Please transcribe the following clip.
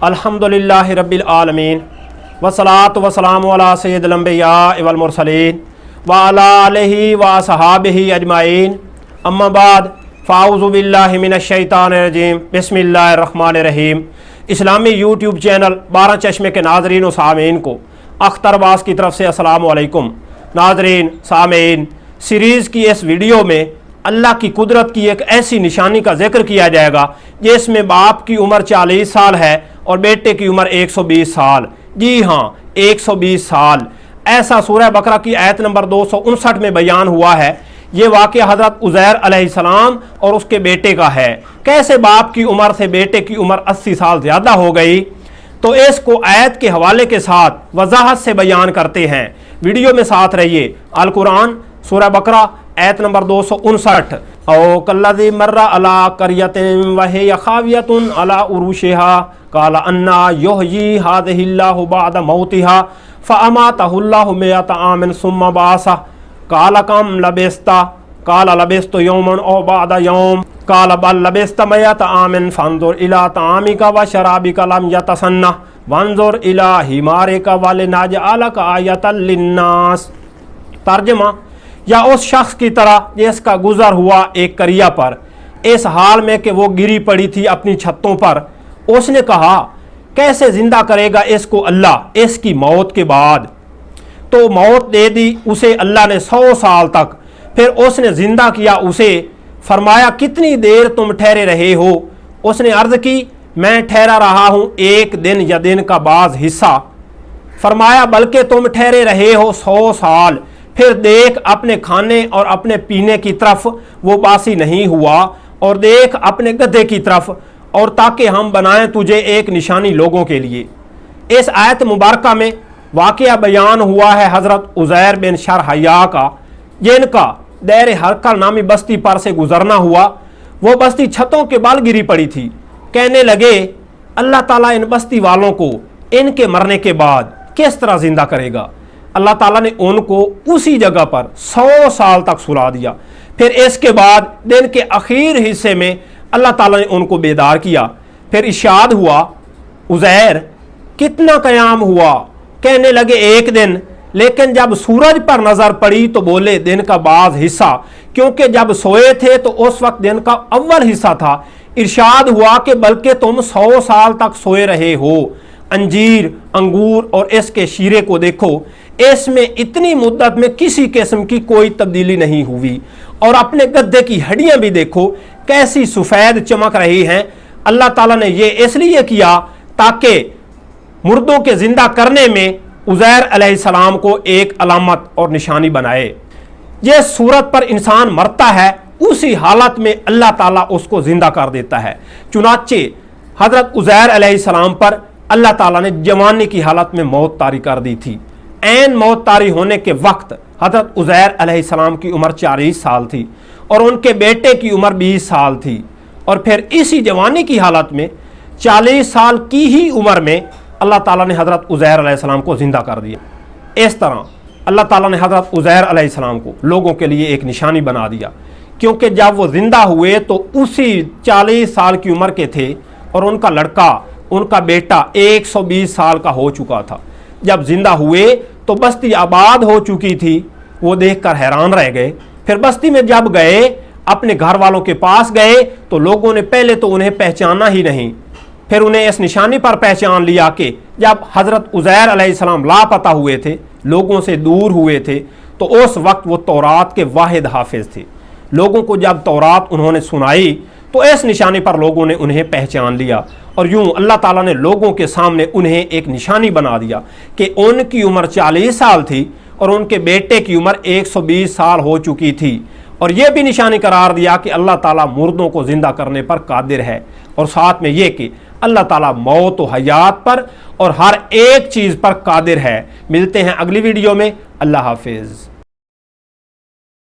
अल्हम्दुलिल्लाहि रब्बिल आलमीन वस्सलातु वस्सलामु अला सय्यिदिल अंबिया वल मुरसलीन व अला आलिहि व असहाबिहि अजमाइन अम्मा बाद फ़ाऊज़ु बिल्लाहि मिनश शैतानिर रजीम बिस्मिल्लाहिर रहमानिर रहीम। इस्लामी यूट्यूब चैनल 12 चश्मे के नाज़रीन व सामीन को अख्तर अब्बास की तरफ से अस्सलामु अलैकुम। नाज़रीन सामीन, सीरीज़ की इस वीडियो में अल्लाह की कुदरत की एक ऐसी निशानी का जिक्र किया जाएगा जिसमें बाप की उम्र 40 साल है और बेटे की उम्र 120 साल। जी हाँ, 120 साल। ऐसा सूरह बकरा की आयत नंबर 259 में बयान हुआ है। ये वाक़या हज़रत उज़ैर अलैहिस्सलाम और उसके बेटे का है। कैसे बाप की उम्र से बेटे की उम्र 80 साल ज़्यादा हो गई, तो इसको आयत के हवाले के साथ वजाहत से बयान करते हैं। वीडियो में साथ रहिए। अल कुरान सूरह बकरा आयत नंबर 259। औ कल्लज़ी मर्रा अला क़रयतिन वहिय ख़ावियतुन अला उरूशिहा क़ाल अन्ना युहयी हाज़िहिल्लाहु बअद मौतिहा फ़अमातहुल्लाहु मिअत आमिन सुम्मा बअसह क़ाल कम लबिस्ता क़ाल लबिस्तु यौमन औ बअद यौम क़ाल बल लबिस्त मिअत आमिन फ़न्ज़ुर इला तआमिका व शराबिका लम यतसन्नह वन्ज़ुर इला हिमारिका व लिनजअलका आयतल लिन्नास। तर्जुमा, या उस शख्स की तरह जिसका गुजर हुआ एक करिया पर, इस हाल में कि वो गिरी पड़ी थी अपनी छतों पर। उसने कहा, कैसे जिंदा करेगा इसको अल्लाह इसकी मौत के बाद। तो मौत दे दी उसे अल्लाह ने 100 साल तक। फिर उसने जिंदा किया उसे। फरमाया, कितनी देर तुम ठहरे रहे हो? उसने अर्ज की, मैं ठहरा रहा हूँ एक दिन या दिन का बाज हिस्सा। फरमाया, बल्कि तुम ठहरे रहे हो 100 साल। फिर देख अपने खाने और अपने पीने की तरफ, वो बासी नहीं हुआ, और देख अपने गधे की तरफ, और ताकि हम बनाएं तुझे एक निशानी लोगों के लिए। इस आयत मुबारका में वाक़या बयान हुआ है हज़रत उज़ैर बिन शरहया का, जिनका दैर हरकल नामी बस्ती पर से गुजरना हुआ। वो बस्ती छतों के बाल गिरी पड़ी थी। कहने लगे, अल्लाह ताला इन बस्ती वालों को इनके मरने के बाद किस तरह जिंदा करेगा। अल्लाह ताला ने उनको उसी जगह पर 100 साल तक सुला दिया। फिर इसके बाद दिन के आखिर हिस्से में अल्लाह ताला ने उनको बेदार किया। फिर इरशाद हुआ, उज़ैर कितना क़याम हुआ? कहने लगे, एक दिन। लेकिन जब सूरज पर नज़र पड़ी तो बोले, दिन का बाज़ हिस्सा, क्योंकि जब सोए थे तो उस वक्त दिन का अव्वल हिस्सा था। इरशाद हुआ कि बल्कि तुम 100 साल तक सोए रहे हो। अंजीर, अंगूर और इसके शीरे को देखो, इसमें इतनी मुद्दत में किसी किस्म की कोई तब्दीली नहीं हुई। और अपने गद्दे की हड्डियां भी देखो, कैसी सफ़ेद चमक रही हैं। अल्लाह ताला ने ये इसलिए किया ताकि मुर्दों के जिंदा करने में उज़ैर अलैहिस्सलाम को एक अलामत और निशानी बनाए। जिस सूरत पर इंसान मरता है उसी हालत में अल्लाह ताला उसको जिंदा कर देता है। चुनाचे हज़रत उज़ैर अलैहिस्सलाम पर अल्लाह ताला ने जवानी की हालत में मौत तारी कर दी थी। ऐन मौत तारी होने के वक्त हज़रत उज़ैर अलैहिस्सलाम की उम्र 40 साल थी और उनके बेटे की उम्र 20 साल थी। और फिर इसी जवानी की हालत में 40 साल की ही उम्र में अल्लाह ताला ने हज़रत उज़ैर अलैहिस्सलाम को ज़िंदा कर दिया। इस तरह अल्लाह ताला ने हज़रत उज़ैर अलैहिस्सलाम को लोगों के लिए एक निशानी बना दिया, क्योंकि जब वो ज़िंदा हुए तो उसी 40 साल की उम्र के थे और उनका लड़का, उनका बेटा 120 साल का हो चुका था। जब जिंदा हुए तो बस्ती आबाद हो चुकी थी। वो देखकर हैरान रह गए। फिर बस्ती में जब गए, अपने घर वालों के पास गए, तो लोगों ने पहले तो उन्हें पहचाना ही नहीं। फिर उन्हें इस निशानी पर पहचान लिया कि जब हज़रत उज़ैर अलैहिस्सलाम लापता हुए थे, लोगों से दूर हुए थे, तो उस वक्त वो तौरात के वाहिद हाफिज थे। लोगों को जब तौरात उन्होंने सुनाई तो इस निशानी पर लोगों ने उन्हें पहचान लिया। और यूं अल्लाह ताला ने लोगों के सामने उन्हें एक निशानी बना दिया कि उनकी उम्र 40 साल थी और उनके बेटे की उम्र 120 साल हो चुकी थी। और यह भी निशानी करार दिया कि अल्लाह ताला मुर्दों को जिंदा करने पर कादिर है। और साथ में यह कि अल्लाह ताला मौत व हयात पर और हर एक चीज़ पर कादिर है। मिलते हैं अगली वीडियो में। अल्लाह हाफिज़।